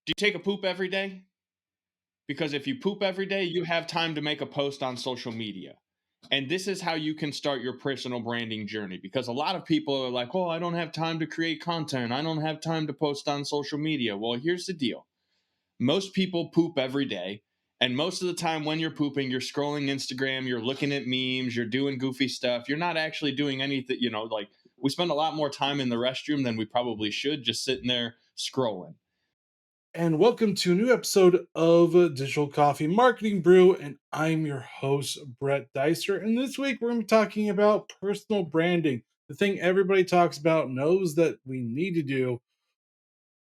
Do you take a poop every day? Because if you poop every day, you have time to make a post on social media. And this is how you can start your personal branding journey, because a lot of people are like, oh, I don't have time to create content. I don't have time to post on social media. Well, here's the deal: most people poop every day. And most of the time, when you're pooping, you're scrolling Instagram, you're looking at memes, you're doing goofy stuff. You're not actually doing anything, like we spend a lot more time in the restroom than we probably should just sitting there scrolling. And welcome to a new episode of Digital Coffee Marketing Brew. And I'm your host, Brett Dicer. And this week we're going to be talking about personal branding, the thing everybody talks about, knows that we need to do.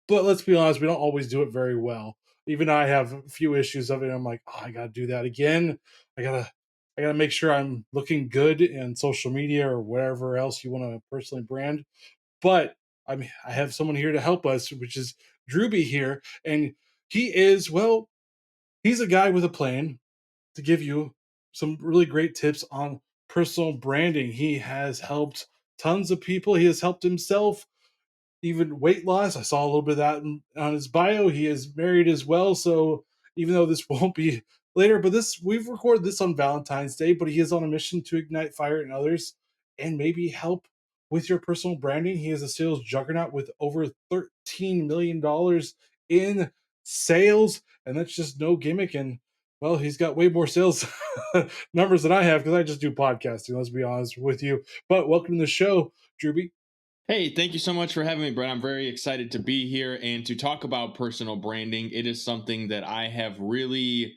But let's be honest, we don't always do it very well. Even I have a few issues of it. I'm like, oh, I got to do that again. I gotta, I gotta make sure I'm looking good in social media or wherever else you want to personally brand. But I have someone here to help us, which is Drewbie here, and he is well. He's a guy with a plan to give you some really great tips on personal branding. He has helped tons of people. He has helped himself, even weight loss. I saw a little bit of that on his bio. He is married as well. So even though this won't be later, but this we've recorded this on Valentine's Day, but he is on a mission to ignite fire in others and maybe help with your personal branding. He is a sales juggernaut with over $13 million in sales, and that's just no gimmick. And well, he's got way more sales numbers than I have because I just do podcasting. Let's be honest with you. But welcome to the show, Drewbie. Hey, thank you so much for having me, Brett. I'm very excited to be here and to talk about personal branding. It is something that I have really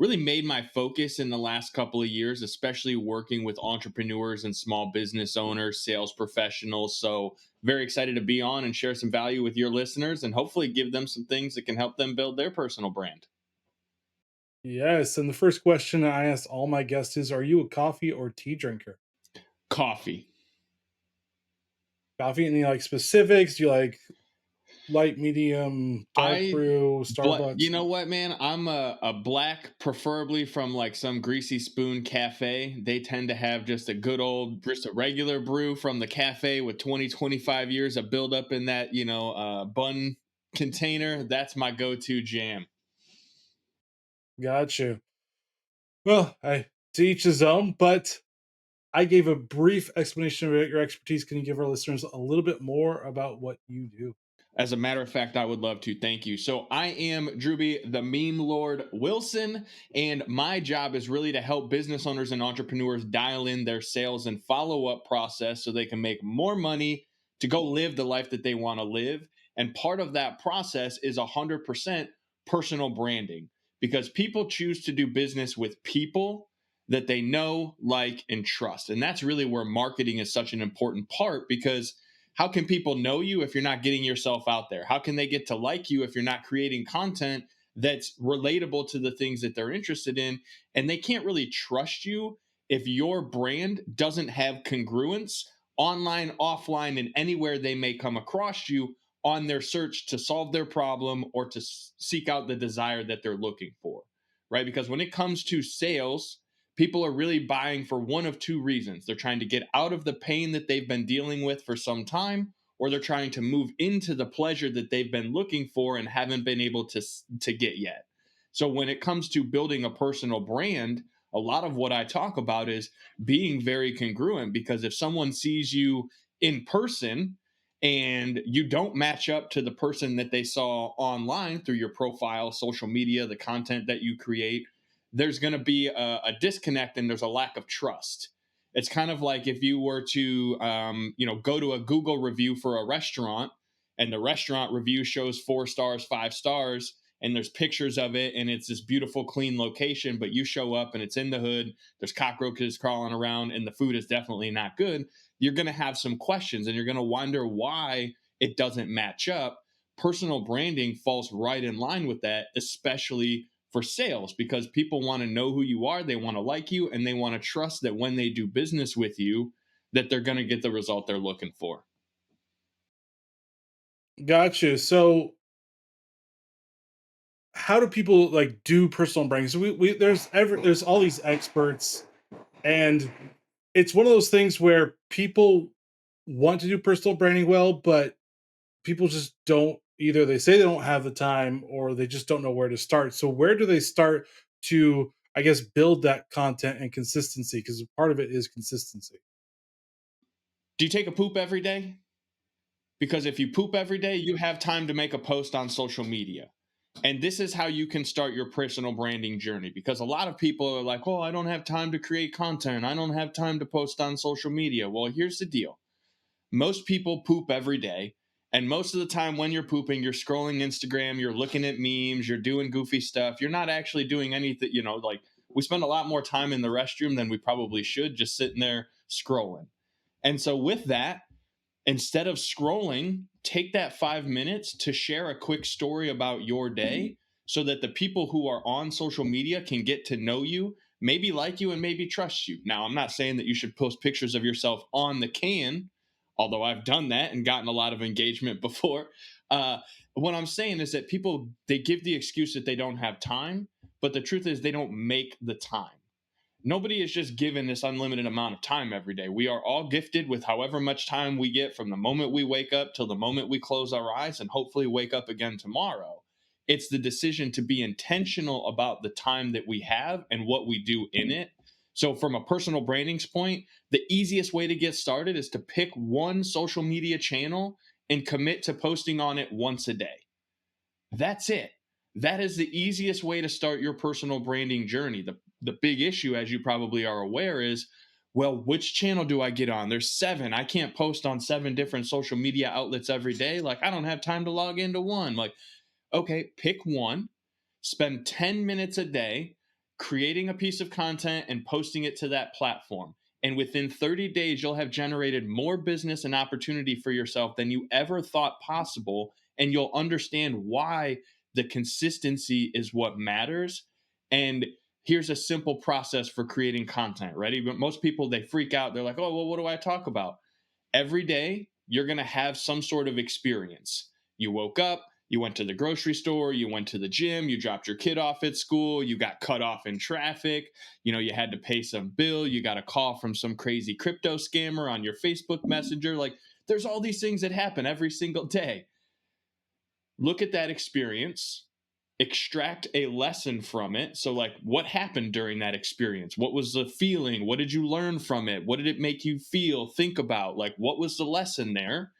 made my focus in the last couple of years, especially working with entrepreneurs and small business owners, sales professionals. So, very excited to be on and share some value with your listeners and hopefully give them some things that can help them build their personal brand. Yes, and the first question I ask all my guests is, are you a coffee or tea drinker? Coffee. Coffee, any like specifics? Do you like light, medium, dark I brew, but Starbucks? you know what, man? I'm a black, preferably from like some greasy spoon cafe. They tend to have just a good old, just a regular brew from the cafe with 20-25 years of buildup in that, bun container. That's my go-to jam. Got you. Well, I to each his own, but I gave a brief explanation of your expertise. Can you give our listeners a little bit more about what you do? As a matter of fact, I would love to. Thank you. So, I am Drewbie, the meme lord Wilson, and my job is really to help business owners and entrepreneurs dial in their sales and follow up process so they can make more money to go live the life that they want to live. And part of that process is 100% personal branding, because people choose to do business with people that they know, like, and trust. And that's really where marketing is such an important part, because how can people know you if you're not getting yourself out there? How can they get to like you if you're not creating content that's relatable to the things that they're interested in? And they can't really trust you if your brand doesn't have congruence online, offline, and anywhere they may come across you on their search to solve their problem or to seek out the desire that they're looking for, right? Because when it comes to sales, people are really buying for one of two reasons. They're trying to get out of the pain that they've been dealing with for some time, or they're trying to move into the pleasure that they've been looking for and haven't been able to get yet. So when it comes to building a personal brand, a lot of what I talk about is being very congruent, because if someone sees you in person and you don't match up to the person that they saw online through your profile, social media, the content that you create, there's going to be a disconnect and there's a lack of trust. It's kind of like if you were to, go to a Google review for a restaurant, and the restaurant review shows 4 stars, 5 stars, and there's pictures of it, and it's this beautiful, clean location, but you show up and it's in the hood, there's cockroaches crawling around, and the food is definitely not good. You're going to have some questions and you're going to wonder why it doesn't match up. Personal branding falls right in line with that, especially for sales, because people want to know who you are, they want to like you, and they want to trust that when they do business with you, that they're going to get the result they're looking for. Gotcha. So, how do people like do personal branding? So, we there's all these experts, and it's one of those things where people want to do personal branding well, but people just don't. either they say they don't have the time or they just don't know where to start. So where do they start to, I guess, build that content and consistency? Because part of it is consistency. Do you take a poop every day? Because if you poop every day, you have time to make a post on social media. And this is how you can start your personal branding journey, because a lot of people are like, oh, I don't have time to create content. I don't have time to post on social media. Well, here's the deal: most people poop every day. And most of the time, when you're pooping, you're scrolling Instagram, you're looking at memes, you're doing goofy stuff. You're not actually doing anything, like we spend a lot more time in the restroom than we probably should, just sitting there scrolling. And so, with that, instead of scrolling, take that 5 minutes to share a quick story about your day so that the people who are on social media can get to know you, maybe like you, and maybe trust you. Now, I'm not saying that you should post pictures of yourself on the can, although I've done that and gotten a lot of engagement before. What I'm saying is that people, they give the excuse that they don't have time, but the truth is they don't make the time. Nobody is just given this unlimited amount of time every day. We are all gifted with however much time we get from the moment we wake up till the moment we close our eyes and hopefully wake up again tomorrow. It's the decision to be intentional about the time that we have and what we do in it. So, from a personal branding point, the easiest way to get started is to pick one social media channel and commit to posting on it once a day. That's it. That is the easiest way to start your personal branding journey. The big issue, as you probably are aware, is, well, which channel do I get on? There's seven. I can't post on seven different social media outlets every day. Like, I don't have time to log into one. Like, okay, pick one, spend 10 minutes a day creating a piece of content and posting it to that platform. And within 30 days, you'll have generated more business and opportunity for yourself than you ever thought possible. And you'll understand why the consistency is what matters. And here's a simple process for creating content. Ready? But most people, they freak out. They're like, oh, well, what do I talk about? Every day you're going to have some sort of experience. You woke up, you went to the grocery store, you went to the gym, you dropped your kid off at school, you got cut off in traffic, you had to pay some bill, you got a call from some crazy crypto scammer on your Facebook Messenger. Like, there's all these things that happen every single day. Look at that experience, extract a lesson from it. So, like, what happened during that experience? What was the feeling? What did you learn from it? What did it make you feel? Think about, like, what was the lesson there?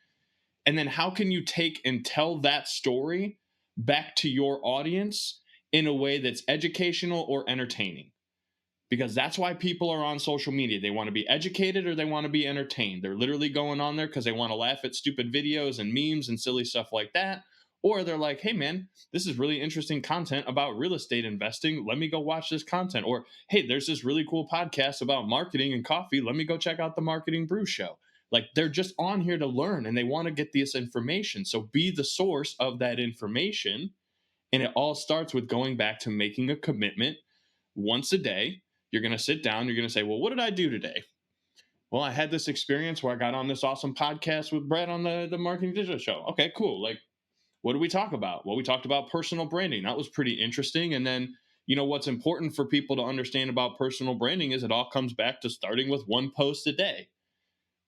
And then how can you take and tell that story back to your audience in a way that's educational or entertaining? Because that's why people are on social media. They want to be educated or they want to be entertained. They're literally going on there because they want to laugh at stupid videos and memes and silly stuff like that. Or they're like, hey, man, this is really interesting content about real estate investing. Let me go watch this content. Or, hey, there's this really cool podcast about marketing and coffee. Let me go check out the Marketing Brew show. Like, they're just on here to learn and they want to get this information. So be the source of that information. And it all starts with going back to making a commitment once a day. You're going to sit down, you're going to say, well, what did I do today? Well, I had this experience where I got on this awesome podcast with Brett on the Marketing Digital Show. Okay, cool. Like, what did we talk about? Well, we talked about personal branding. That was pretty interesting. And then, what's important for people to understand about personal branding is it all comes back to starting with one post a day.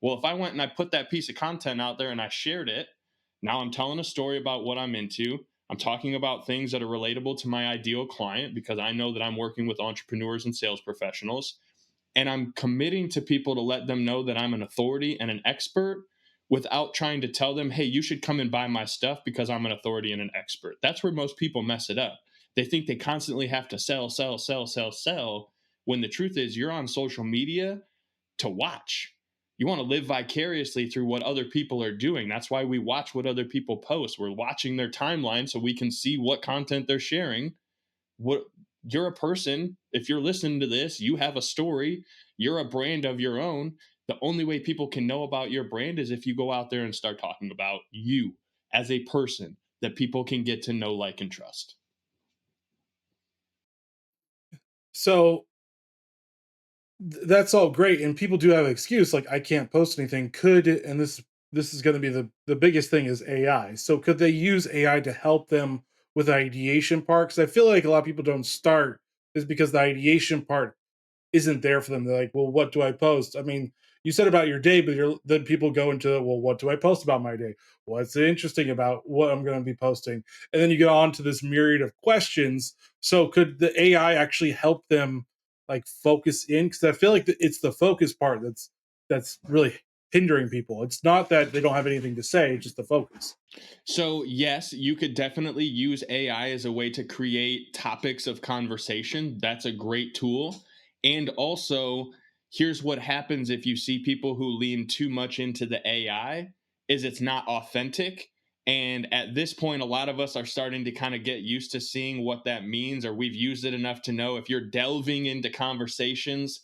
Well, if I went and I put that piece of content out there and I shared it, now I'm telling a story about what I'm into. I'm talking about things that are relatable to my ideal client because I know that I'm working with entrepreneurs and sales professionals. And I'm committing to people to let them know that I'm an authority and an expert without trying to tell them, hey, you should come and buy my stuff because I'm an authority and an expert. That's where most people mess it up. They think they constantly have to sell, sell, sell, sell, sell, when the truth is you're on social media to watch. You want to live vicariously through what other people are doing. That's why we watch what other people post. We're watching their timeline so we can see what content they're sharing. What You're a person. If you're listening to this, you have a story. You're a brand of your own. The only way people can know about your brand is if you go out there and start talking about you as a person that people can get to know, like, and trust. So that's all great, and people do have an excuse like I can't post anything. Could, and this is going to be the biggest thing, is AI. So could they use AI to help them with the ideation part? Because I feel like a lot of people don't start is because the ideation part isn't there for them. They're like, well, what do I post? I mean, you said about your day, but then people go into, well, what do I post about my day? What's interesting about what I'm going to be posting? And then you get on to this myriad of questions. So could the AI actually help them like focus in? Because I feel like it's the focus part that's really hindering people. It's not that they don't have anything to say, it's just the focus. So, yes, you could definitely use AI as a way to create topics of conversation. That's a great tool. And also, here's what happens if you see people who lean too much into the AI is it's not authentic. And at this point, a lot of us are starting to kind of get used to seeing what that means, or we've used it enough to know if you're delving into conversations,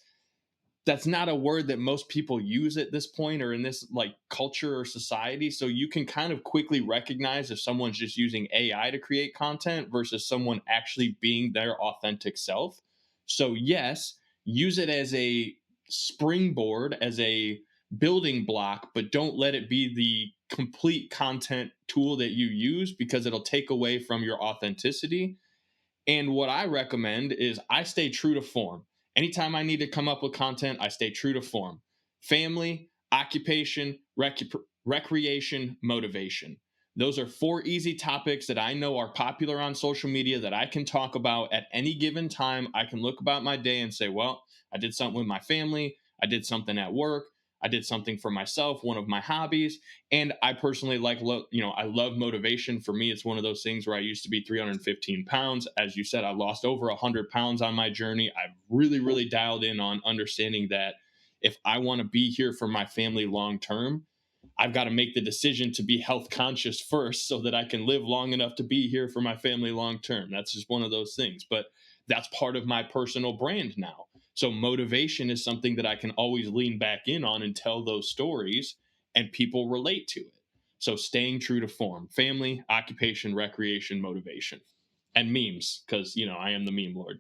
that's not a word that most people use at this point or in this like culture or society. So you can kind of quickly recognize if someone's just using AI to create content versus someone actually being their authentic self. So, yes, use it as a springboard, as a building block, but don't let it be the complete content tool that you use because it'll take away from your authenticity. And what I recommend is I stay true to form. Anytime I need to come up with content, I stay true to form. Family, occupation, recreation, motivation. Those are four easy topics that I know are popular on social media that I can talk about at any given time. I can look about my day and say, well, I did something with my family, I did something at work, I did something for myself, one of my hobbies. And I personally like, I love motivation. For me, it's one of those things where I used to be 315 pounds. As you said, I lost over 100 pounds on my journey. I've really, really dialed in on understanding that if I want to be here for my family long term, I've got to make the decision to be health conscious first so that I can live long enough to be here for my family long term. That's just one of those things. But that's part of my personal brand now. So motivation is something that I can always lean back in on and tell those stories, and people relate to it. So staying true to form, family, occupation, recreation, motivation, and memes, because, I am the meme lord.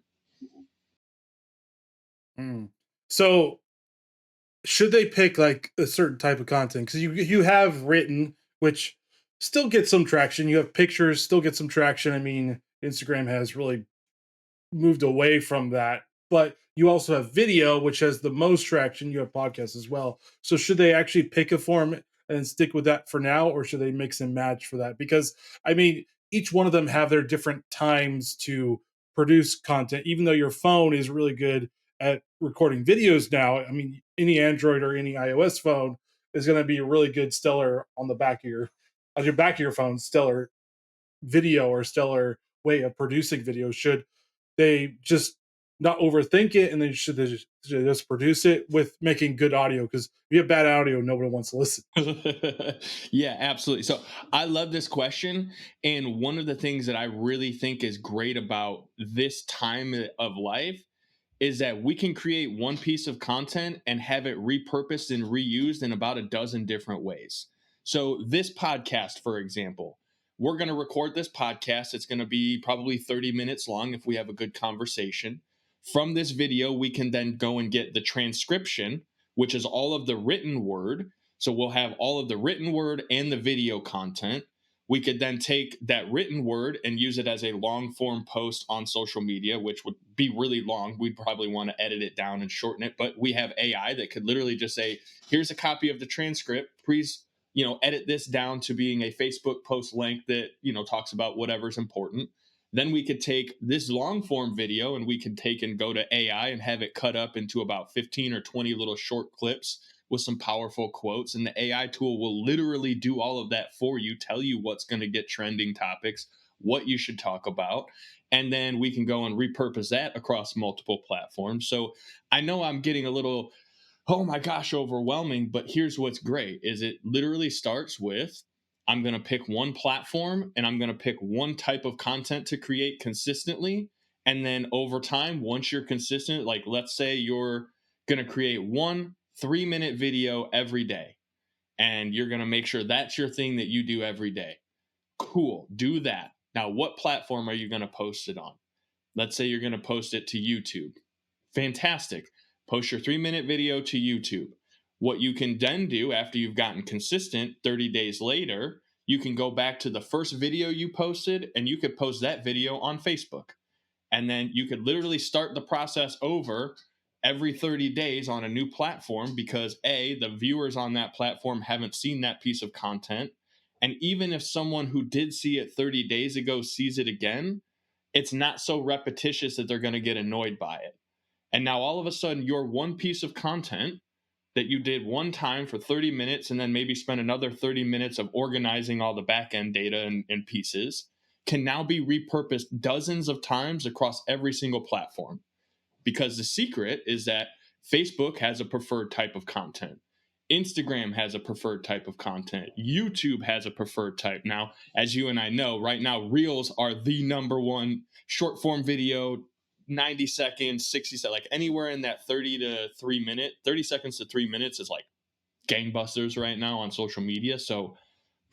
Mm. So should they pick like a certain type of content? Because you have written, which still gets some traction. You have pictures, still get some traction. I mean, Instagram has really moved away from that. But you also have video, which has the most traction. You have podcasts as well. So should they actually pick a form and stick with that for now, or should they mix and match for that? Because I mean, each one of them have their different times to produce content. Even though your phone is really good at recording videos now, I mean, any Android or any iOS phone is going to be a really good stellar on your back of your phone, stellar video or stellar way of producing video. Should they just not overthink it, and then should they just produce it with making good audio? Because if you have bad audio, nobody wants to listen. Yeah, absolutely. So I love this question. And one of the things that I really think is great about this time of life is that we can create one piece of content and have it repurposed and reused in about a dozen different ways. So, this podcast, for example, we're going to record this podcast. It's going to be probably 30 minutes long if we have a good conversation. From this video, we can then go and get the transcription, which is all of the written word. So, we'll have all of the written word and the video content. We could then take that written word and use it as a long form post on social media, which would be really long. We'd probably want to edit it down and shorten it. But we have AI that could literally just say, here's a copy of the transcript. Please, edit this down to being a Facebook post length that, talks about whatever's important. Then we could take this long form video and we could take and go to AI and have it cut up into about 15 or 20 little short clips with some powerful quotes. And the AI tool will literally do all of that for you, tell you what's going to get trending topics, what you should talk about. And then we can go and repurpose that across multiple platforms. So I know I'm getting a little, oh my gosh, overwhelming, but here's what's great is it literally starts with, I'm going to pick one platform and I'm going to pick one type of content to create consistently. And then over time, once you're consistent, like let's say you're going to create 1 3-minute video every day and you're going to make sure that's your thing that you do every day. Cool, do that. Now, what platform are you going to post it on? Let's say you're going to post it to YouTube. Fantastic. Post your 3-minute video to YouTube. What you can then do after you've gotten consistent 30 days later, you can go back to the first video you posted and you could post that video on Facebook. And then you could literally start the process over every 30 days on a new platform because the viewers on that platform haven't seen that piece of content. And even if someone who did see it 30 days ago sees it again, it's not so repetitious that they're going to get annoyed by it. And now all of a sudden, your one piece of content that you did one time for 30 minutes and then maybe spend another 30 minutes of organizing all the back end data and pieces can now be repurposed dozens of times across every single platform. Because the secret is that Facebook has a preferred type of content. Instagram has a preferred type of content. YouTube has a preferred type. Now, as you and I know, right now, Reels are the number one short form video, 90 seconds, 60 seconds, like anywhere in that 30 seconds to 3 minutes is like gangbusters right now on social media. So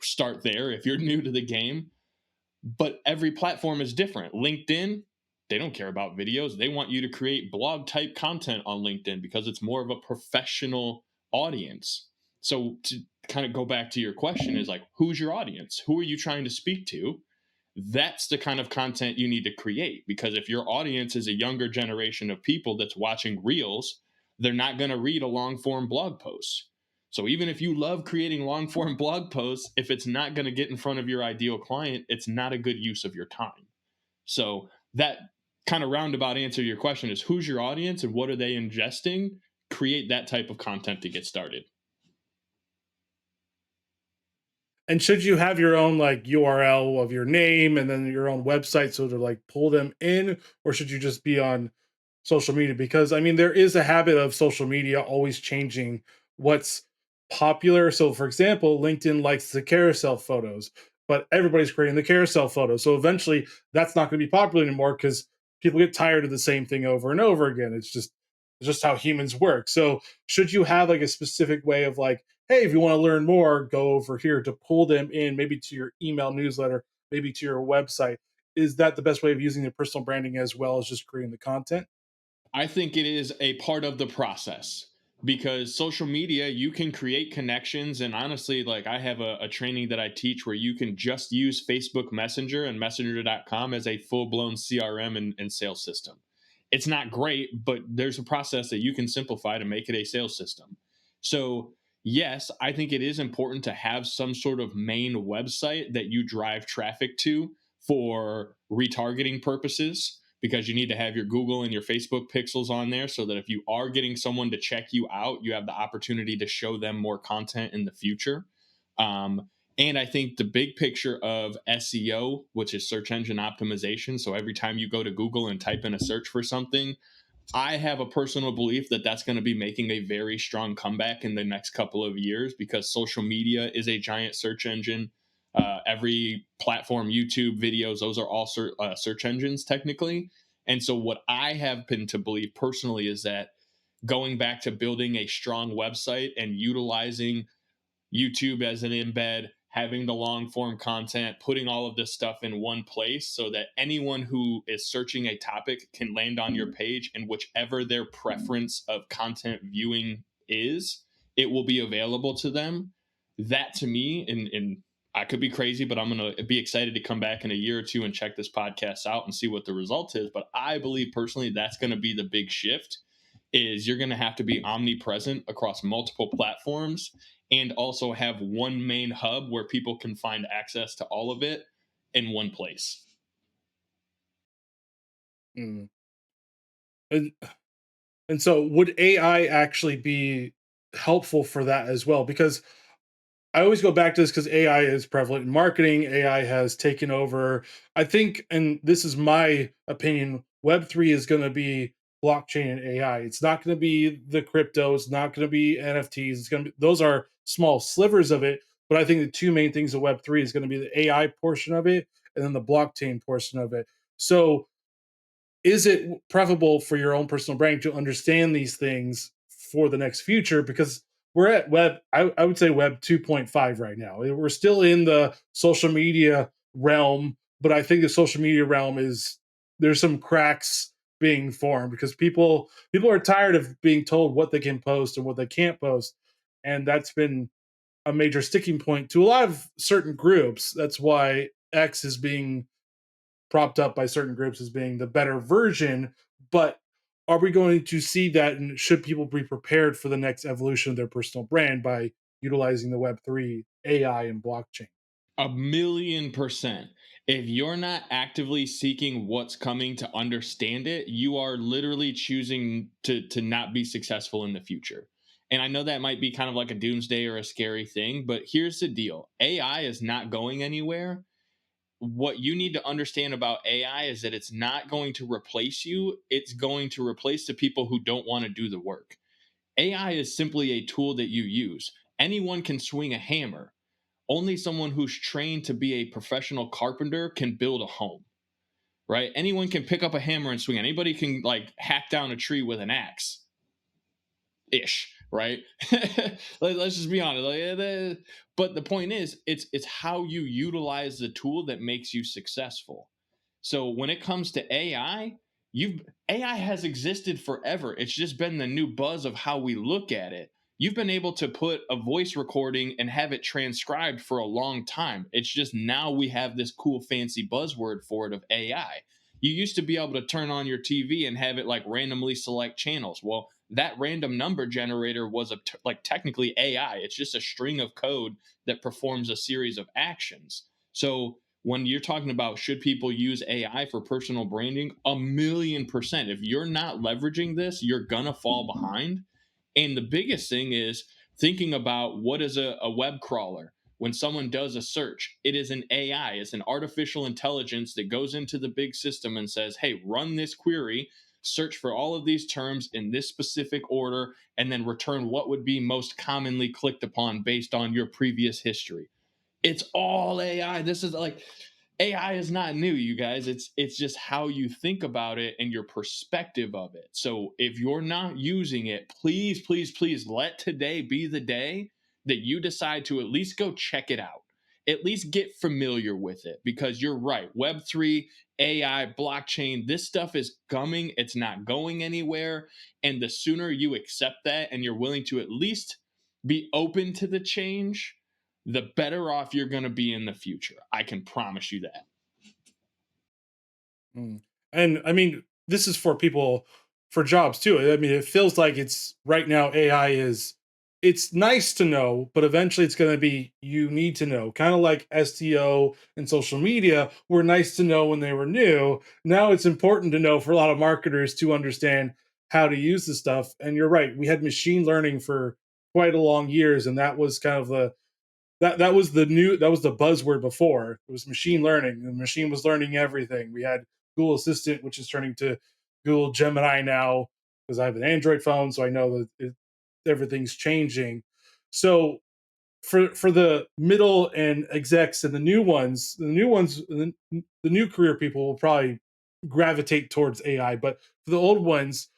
start there if you're new to the game. But every platform is different. LinkedIn, they don't care about videos. They want you to create blog type content on LinkedIn because it's more of a professional audience. So to kind of go back to your question is like, who's your audience? Who are you trying to speak to? That's the kind of content you need to create, because if your audience is a younger generation of people that's watching reels, they're not going to read a long form blog post. So even if you love creating long form blog posts, if it's not going to get in front of your ideal client, it's not a good use of your time. So that kind of roundabout answer to your question is, who's your audience and what are they ingesting? Create that type of content to get started. And should you have your own like URL of your name and then your own website so to like pull them in, or should you just be on social media? Because I mean, there is a habit of social media always changing what's popular. So, for example, LinkedIn likes the carousel photos, but everybody's creating the carousel photos. So eventually, that's not going to be popular anymore because people get tired of the same thing over and over again. It's just how humans work. So, should you have like a specific way of like, hey, if you want to learn more, go over here to pull them in, maybe to your email newsletter, maybe to your website? Is that the best way of using the personal branding as well as just creating the content? I think it is a part of the process, because social media, you can create connections. And honestly, like I have a training that I teach where you can just use Facebook Messenger and messenger.com as a full blown CRM and sales system. It's not great, but there's a process that you can simplify to make it a sales system. So, yes, I think it is important to have some sort of main website that you drive traffic to for retargeting purposes, because you need to have your Google and your Facebook pixels on there so that if you are getting someone to check you out, you have the opportunity to show them more content in the future. And I think the big picture of SEO, which is search engine optimization. So every time you go to Google and type in a search for something, I have a personal belief that that's going to be making a very strong comeback in the next couple of years, because social media is a giant search engine. Every platform, YouTube videos, those are all search engines technically. And so, what I have been to believe personally is that going back to building a strong website and utilizing YouTube as an embed, having the long form content, putting all of this stuff in one place so that anyone who is searching a topic can land on your page, and whichever their preference of content viewing is, it will be available to them. That to me, and I could be crazy, but I'm going to be excited to come back in a year or two and check this podcast out and see what the result is. But I believe personally that's going to be the big shift, is you're going to have to be omnipresent across multiple platforms and also have one main hub where people can find access to all of it in one place. Mm. And and so would AI actually be helpful for that as well? Because I always go back to this because AI is prevalent in marketing. AI has taken over. I think, and this is my opinion, Web3 is going to be blockchain and AI. It's not going to be the crypto. It's not going to be NFTs. It's going to be, those are small slivers of it. But I think the two main things of Web3 is going to be the AI portion of it and then the blockchain portion of it. So is it preferable for your own personal brain to understand these things for the next future? Because we're at I would say web 2.5 right now. We're still in the social media realm, but I think the social media realm is, there's some cracks being formed because people are tired of being told what they can post and what they can't post. And that's been a major sticking point to a lot of certain groups. That's why X is being propped up by certain groups as being the better version. But are we going to see that, and should people be prepared for the next evolution of their personal brand by utilizing the Web3 AI and blockchain? 1,000,000%. If you're not actively seeking what's coming to understand it, you are literally choosing to not be successful in the future. And I know that might be kind of like a doomsday or a scary thing, but here's the deal. AI is not going anywhere. What you need to understand about AI is that it's not going to replace you. It's going to replace the people who don't want to do the work. AI is simply a tool that you use. Anyone can swing a hammer. Only someone who's trained to be a professional carpenter can build a home, right? Anyone can pick up a hammer and swing. Anybody can like hack down a tree with an axe ish, right? Let's just be honest. But the point is, it's how you utilize the tool that makes you successful. So when it comes to AI, you've AI has existed forever. It's just been the new buzz of how we look at it. You've been able to put a voice recording and have it transcribed for a long time. It's just now we have this cool fancy buzzword for it of AI. You used to be able to turn on your TV and have it like randomly select channels. Well, that random number generator was like technically AI. It's just a string of code that performs a series of actions. So when you're talking about should people use AI for personal branding, 1,000,000%. If you're not leveraging this, you're gonna fall behind. And the biggest thing is thinking about what is a web crawler. When someone does a search, it is an AI, it's an artificial intelligence that goes into the big system and says, hey, run this query, search for all of these terms in this specific order, and then return what would be most commonly clicked upon based on your previous history. It's all AI. This is like AI is not new, you guys. It's just how you think about it and your perspective of it. So if you're not using it, please, please, please let today be the day that you decide to at least go check it out. At least get familiar with it because you're right. Web3, AI, blockchain, this stuff is coming. It's not going anywhere. And the sooner you accept that and you're willing to at least be open to the change, the better off you're going to be in the future. I can promise you that. Mm. And I mean, this is for people for jobs too. I mean, it feels like it's right now AI is it's nice to know, but eventually it's going to be you need to know. Kind of like SEO and social media were nice to know when they were new. Now it's important to know for a lot of marketers to understand how to use the stuff. And you're right, we had machine learning for quite a long years, and that was kind of the that was the new that was the buzzword before. It was machine learning. The machine was learning everything. We had Google Assistant, which is turning to Google Gemini now because I have an Android phone, so I know that everything's changing. So for the middle and execs and the new career people will probably gravitate towards AI. But for the old ones,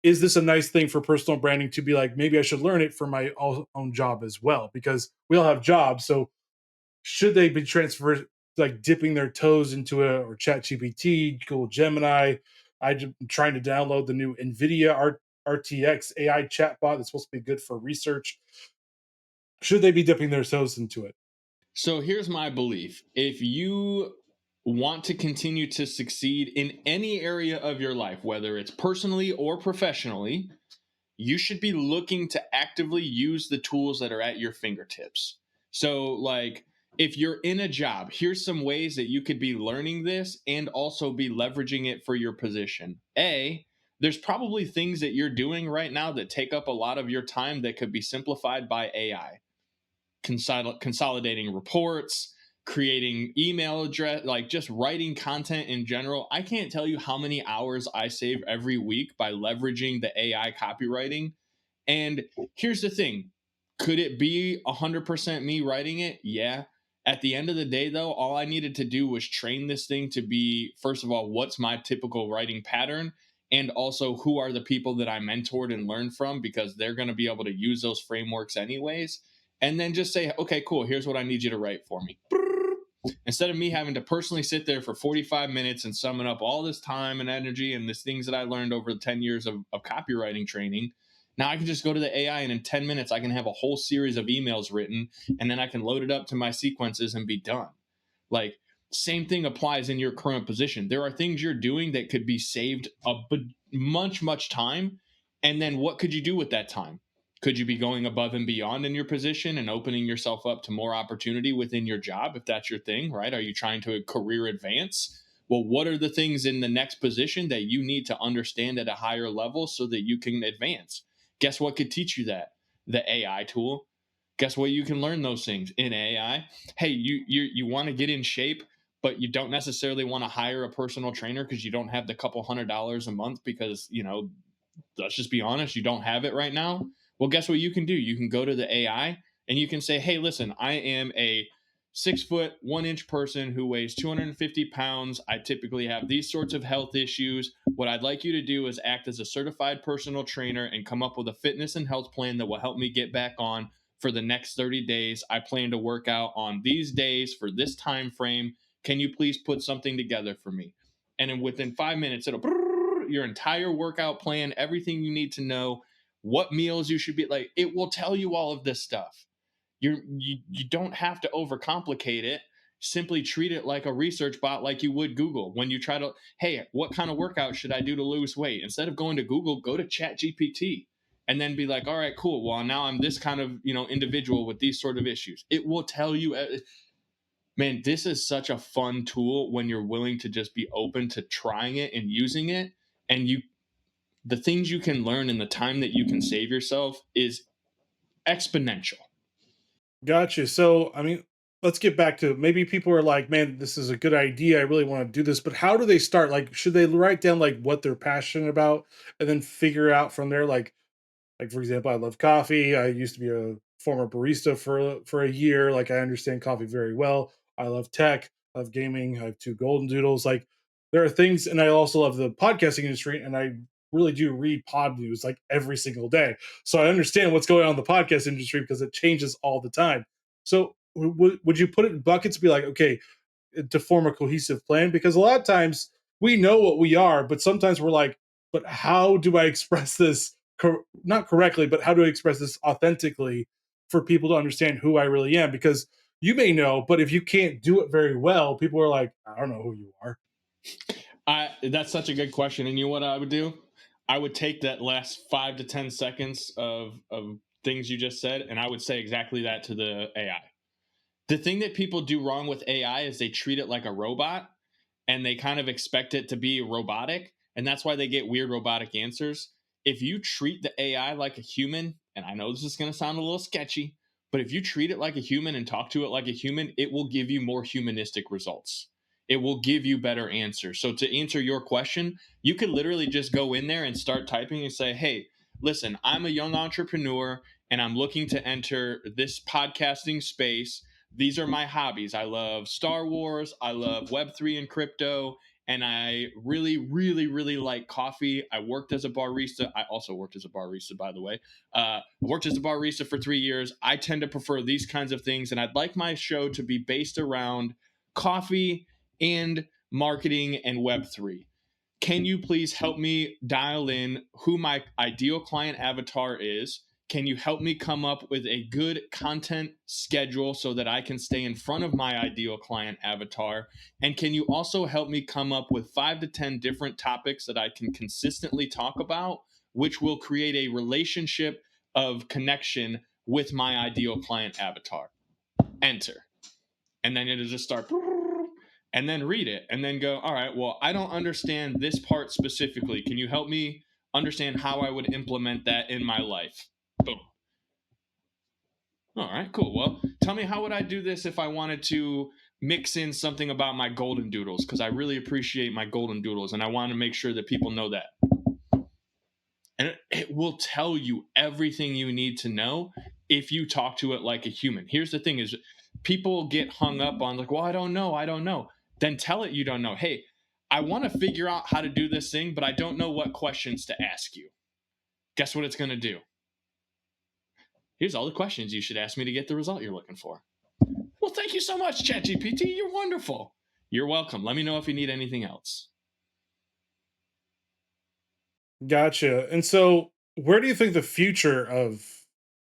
is this a nice thing for personal branding to be like, maybe I should learn it for my own job as well? Because we all have jobs. So should they be transferred, like dipping their toes into it, or Chat GPT, Google Gemini? I'm trying to download the new NVIDIA RTX AI chatbot that's supposed to be good for research. Should they be dipping their toes into it? So here's my belief. If you want to continue to succeed in any area of your life, whether it's personally or professionally, you should be looking to actively use the tools that are at your fingertips. So, like, if you're in a job, here's some ways that you could be learning this and also be leveraging it for your position. There's probably things that you're doing right now that take up a lot of your time that could be simplified by AI. Consolidating reports, creating email address, like just writing content in general. I can't tell you how many hours I save every week by leveraging the AI copywriting. And here's the thing, could it be 100% me writing it? Yeah. At the end of the day, though, all I needed to do was train this thing to be, first of all, what's my typical writing pattern? And also, who are the people that I mentored and learned from? Because they're going to be able to use those frameworks anyways. And then just say, okay, cool, here's what I need you to write for me. Instead of me having to personally sit there for 45 minutes and summon up all this time and energy and these things that I learned over the 10 years of copywriting training, now I can just go to the AI and in 10 minutes I can have a whole series of emails written and then I can load it up to my sequences and be done. Like, same thing applies in your current position. There are things you're doing that could be saved much time. And then what could you do with that time? Could you be going above and beyond in your position and opening yourself up to more opportunity within your job if that's your thing, right? Are you trying to career advance? Well, what are the things in the next position that you need to understand at a higher level so that you can advance? Guess what could teach you that? The AI tool. Guess what? You can learn those things in AI. Hey, you want to get in shape, but you don't necessarily want to hire a personal trainer because you don't have the couple $100 a month because, let's just be honest, you don't have it right now. Well, guess what you can do? You can go to the AI and you can say, hey, listen, I am a 6 foot 1 inch person who weighs 250 pounds. I typically have these sorts of health issues. What I'd like you to do is act as a certified personal trainer and come up with a fitness and health plan that will help me get back on for the next 30 days. I plan to work out on these days for this time frame. Can you please put something together for me? And then within 5 minutes, it'll your entire workout plan, everything you need to know, what meals you should be like. It will tell you all of this stuff. You don't have to overcomplicate it. Simply treat it like a research bot, like you would Google. When you try to, hey, what kind of workout should I do to lose weight? Instead of going to Google, go to Chat GPT and then be like, all right, cool. Well, now I'm this kind of individual with these sort of issues. It will tell you. Man, this is such a fun tool when you're willing to just be open to trying it and using it. And the things you can learn and the time that you can save yourself is exponential. Gotcha. So, I mean, let's get back to maybe people are like, man, this is a good idea. I really want to do this. But how do they start? Like, should they write down like what they're passionate about and then figure out from there? Like for example, I love coffee. I used to be a former barista for a year. Like I understand coffee very well. I love tech. I love gaming. I have two golden doodles. Like there are things, and I also love the podcasting industry. And I really do read pod news like every single day. So I understand what's going on in the podcast industry because it changes all the time. So would you put it in buckets? Be like, okay, to form a cohesive plan, because a lot of times we know what we are, but sometimes we're like, but how do I express this not correctly, but how do I express this authentically for people to understand who I really am? Because you may know, but if you can't do it very well, people are like, I don't know who you are. That's such a good question. And you know what I would do? I would take that last 5 to 10 seconds of things you just said, and I would say exactly that to the AI. The thing that people do wrong with AI is they treat it like a robot and they kind of expect it to be robotic. And that's why they get weird robotic answers. If you treat the AI like a human, and I know this is going to sound a little sketchy, but if you treat it like a human and talk to it like a human, it will give you more humanistic results. It will give you better answers. So, to answer your question, you could literally just go in there and start typing and say, hey, listen, I'm a young entrepreneur and I'm looking to enter this podcasting space. These are my hobbies. I love Star Wars. I love Web3 and crypto. And I really, really, really like coffee. I worked as a barista. I also worked as a barista, by the way. I worked as a barista for 3 years. I tend to prefer these kinds of things. And I'd like my show to be based around coffee and marketing and Web3. Can you please help me dial in who my ideal client avatar is? Can you help me come up with a good content schedule so that I can stay in front of my ideal client avatar? And can you also help me come up with 5 to 10 different topics that I can consistently talk about, which will create a relationship of connection with my ideal client avatar? Enter. And then it'll just start and then read it and then go, all right, well, I don't understand this part specifically. Can you help me understand how I would implement that in my life? Boom. All right, cool. Well, tell me, how would I do this if I wanted to mix in something about my golden doodles? Because I really appreciate my golden doodles and I want to make sure that people know that. And it will tell you everything you need to know if you talk to it like a human. Here's the thing is people get hung up on like, well, I don't know. Then tell it you don't know. Hey, I want to figure out how to do this thing, but I don't know what questions to ask you. Guess what it's going to do? Here's all the questions you should ask me to get the result you're looking for. Well, thank you so much, ChatGPT. You're wonderful. You're welcome. Let me know if you need anything else. Gotcha. And so, where do you think the future of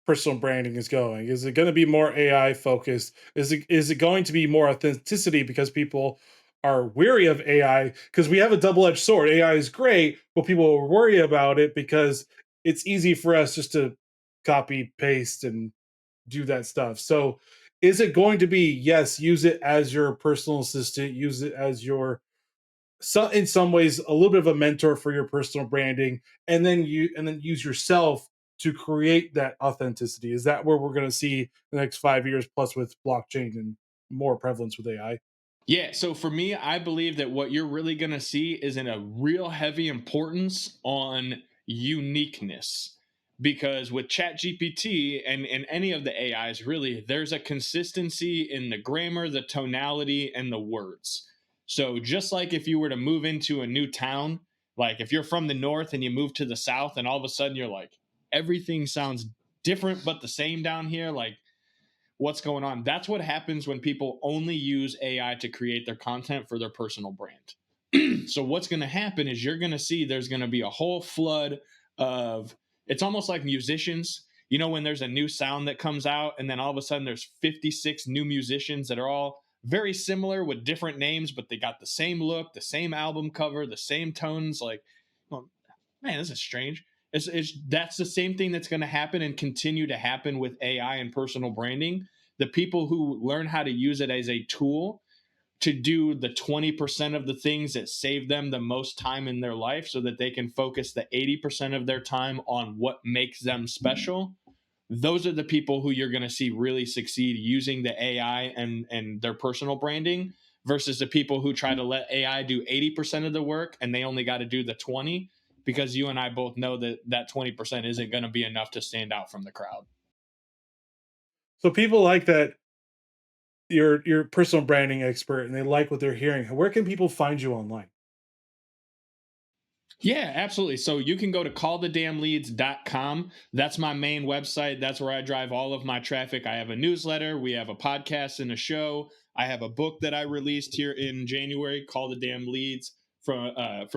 personal branding is going? Is it going to be more AI focused? Is it going to be more authenticity because people are weary of AI because we have a double-edged sword. AI is great, but people worry about it because it's easy for us just to copy, paste, and do that stuff. So is it going to be, yes, use it as your personal assistant, use it as your, so in some ways a little bit of a mentor for your personal branding, and then use yourself to create that authenticity? Is that where we're going to see the next 5 years, plus with blockchain and more prevalence with AI? Yeah, so for me, I believe that what you're really going to see is in a real heavy importance on uniqueness. Because with ChatGPT and any of the AIs, really, there's a consistency in the grammar, the tonality, and the words. So just like if you were to move into a new town, like if you're from the north and you move to the south, and all of a sudden you're like, everything sounds different but the same down here, like what's going on. That's what happens when people only use AI to create their content for their personal brand. So what's going to happen is you're going to see there's going to be a whole flood of, it's almost like musicians. You know, when there's a new sound that comes out and then all of a sudden there's 56 new musicians that are all very similar with different names, but they got the same look, the same album cover, the same tones. Like, well, man, this is strange. That's the same thing that's going to happen and continue to happen with AI and personal branding. The people who learn how to use it as a tool to do the 20% of the things that save them the most time in their life so that they can focus the 80% of their time on what makes them special. Those are the people who you're going to see really succeed using the AI and their personal branding, versus the people who try to let AI do 80% of the work and they only got to do the 20, because you and I both know that that 20% isn't going to be enough to stand out from the crowd. So people like that, your personal branding expert, and they like what they're hearing. Where can people find you online? Yeah, absolutely. So you can go to callthedamnleads.com. That's my main website. That's where I drive all of my traffic. I have a newsletter, we have a podcast and a show. I have a book that I released here in January called The Damn Leads, from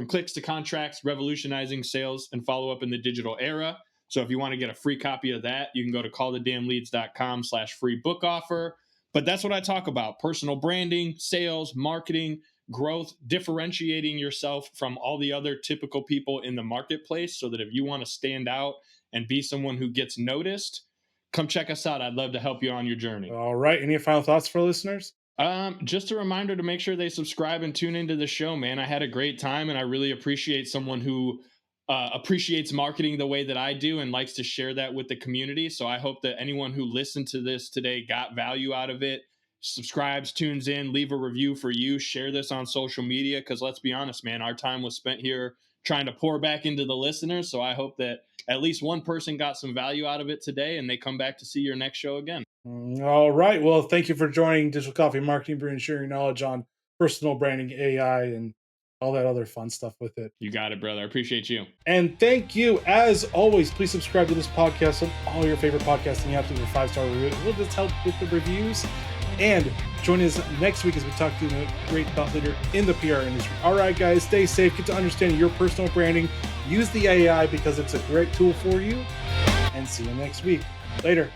clicks to contracts, revolutionizing sales and follow up in the digital era. So if you want to get a free copy of that, you can go to callthedamnleads.com/free book offer. But that's what I talk about: personal branding, sales, marketing, growth, differentiating yourself from all the other typical people in the marketplace, so that if you want to stand out and be someone who gets noticed, come check us out. I'd love to help you on your journey. All right. Any final thoughts for listeners? Just a reminder to make sure they subscribe and tune into the show, man. I had a great time, and I really appreciate someone who appreciates marketing the way that I do and likes to share that with the community. So I hope that anyone who listened to this today got value out of it, subscribes, tunes in, leave a review for you, share this on social media. Because let's be honest, man, our time was spent here trying to pour back into the listeners. So I hope that at least one person got some value out of it today and they come back to see your next show again. All right. Well, thank you for joining Digital Coffee Marketing Brew and sharing knowledge on personal branding, AI, and all that other fun stuff with it. You got it, brother. I appreciate you. And thank you. As always, please subscribe to this podcast on all your favorite podcasting apps with a 5-star review. It will just help with the reviews. And join us next week as we talk to a great thought leader in the PR industry. All right, guys, stay safe. Get to understand your personal branding. Use the AI because it's a great tool for you. And see you next week. Later.